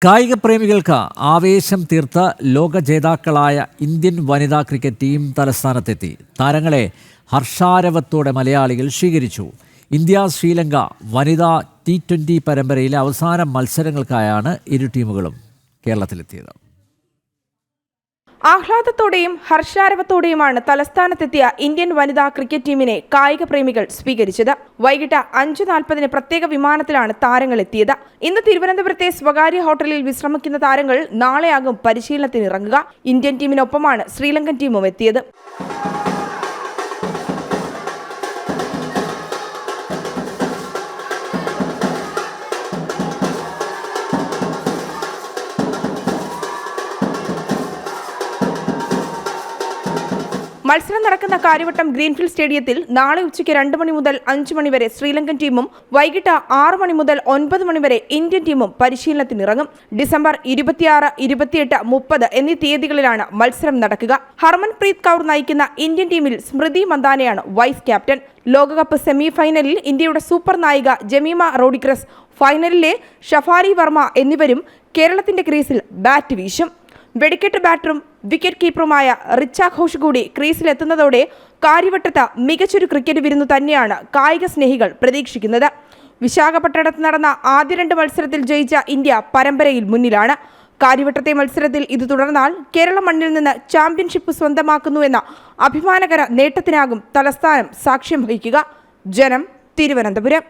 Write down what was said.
കായിക പ്രേമികൾക്ക് ആവേശം തീർത്ത ലോക ജേതാക്കളായ ഇന്ത്യൻ വനിതാ ക്രിക്കറ്റ് ടീം തലസ്ഥാനത്തെത്തി. താരങ്ങളെ ഹർഷാരവത്തോടെ മലയാളികൾ സ്വീകരിച്ചു. ഇന്ത്യ-ശ്രീലങ്ക വനിതാ T20 പരമ്പരയിലെ അവസാന മത്സരങ്ങൾക്കായാണ് ഇരു ടീമുകളും കേരളത്തിലെത്തിയത്. ആഹ്ലാദത്തോടെയും ഹർഷാരവത്തോടെയുമാണ് തലസ്ഥാനത്തെത്തിയ ഇന്ത്യൻ വനിതാ ക്രിക്കറ്റ് ടീമിനെ കായിക പ്രേമികൾ സ്വീകരിച്ചത്. വൈകിട്ട് 5:40 പ്രത്യേക വിമാനത്തിലാണ് താരങ്ങൾ എത്തിയത്. ഇന്ന് തിരുവനന്തപുരത്തെ സ്വകാര്യ ഹോട്ടലിൽ വിശ്രമിക്കുന്ന താരങ്ങൾ നാളെയാകും പരിശീലനത്തിനിറങ്ങുക. ഇന്ത്യൻ ടീമിനൊപ്പമാണ് ശ്രീലങ്കൻ ടീമും എത്തിയത്. മത്സരം നടക്കുന്ന കാര്യവട്ടം ഗ്രീൻഫീൽഡ് സ്റ്റേഡിയത്തിൽ നാളെ ഉച്ചയ്ക്ക് 2 മണി മുതൽ 5 മണി വരെ ശ്രീലങ്കൻ ടീമും വൈകിട്ട് 6 മണി മുതൽ 9 മണി വരെ ഇന്ത്യൻ ടീമും പരിശീലനത്തിനിറങ്ങും. ഡിസംബർ 26, 28, 30 എന്നീ തീയതികളിലാണ് മത്സരം നടക്കുക. ഹർമൻപ്രീത് കൗർ നയിക്കുന്ന ഇന്ത്യൻ ടീമിൽ സ്മൃതി മന്ദാനയാണ് വൈസ് ക്യാപ്റ്റൻ. ലോകകപ്പ് സെമി ഫൈനലിൽ ഇന്ത്യയുടെ സൂപ്പർ നായിക ജമീമ റോഡിഗ്രസ്, ഫൈനലിലെ ഷഫാരി വർമ്മ എന്നിവരും കേരളത്തിന്റെ ക്രീസിൽ ബാറ്റ് വീശും. വെടിക്കെട്ട് ബാറ്ററും വിക്കറ്റ് കീപ്പറുമായ റിച്ച ഘോഷ് കൂടി ക്രീസിലെത്തുന്നതോടെ കാര്യവട്ടത്ത് മികച്ചൊരു ക്രിക്കറ്റ് വിരുന്നു തന്നെയാണ് കായിക സ്നേഹികൾ പ്രതീക്ഷിക്കുന്നത്. വിശാഖപട്ടണത്ത് നടന്ന ആദ്യ 2 മത്സരത്തിൽ ജയിച്ച ഇന്ത്യ പരമ്പരയിൽ മുന്നിലാണ്. കാര്യവട്ടത്തെ മത്സരത്തിൽ ഇത് തുടർന്നാൽ കേരള മണ്ണിൽ നിന്ന് ചാമ്പ്യൻഷിപ്പ് സ്വന്തമാക്കുന്നുവെന്ന അഭിമാനകര നേട്ടത്തിനാകും തലസ്ഥാനം സാക്ഷ്യം വഹിക്കുക. ജനം, തിരുവനന്തപുരം.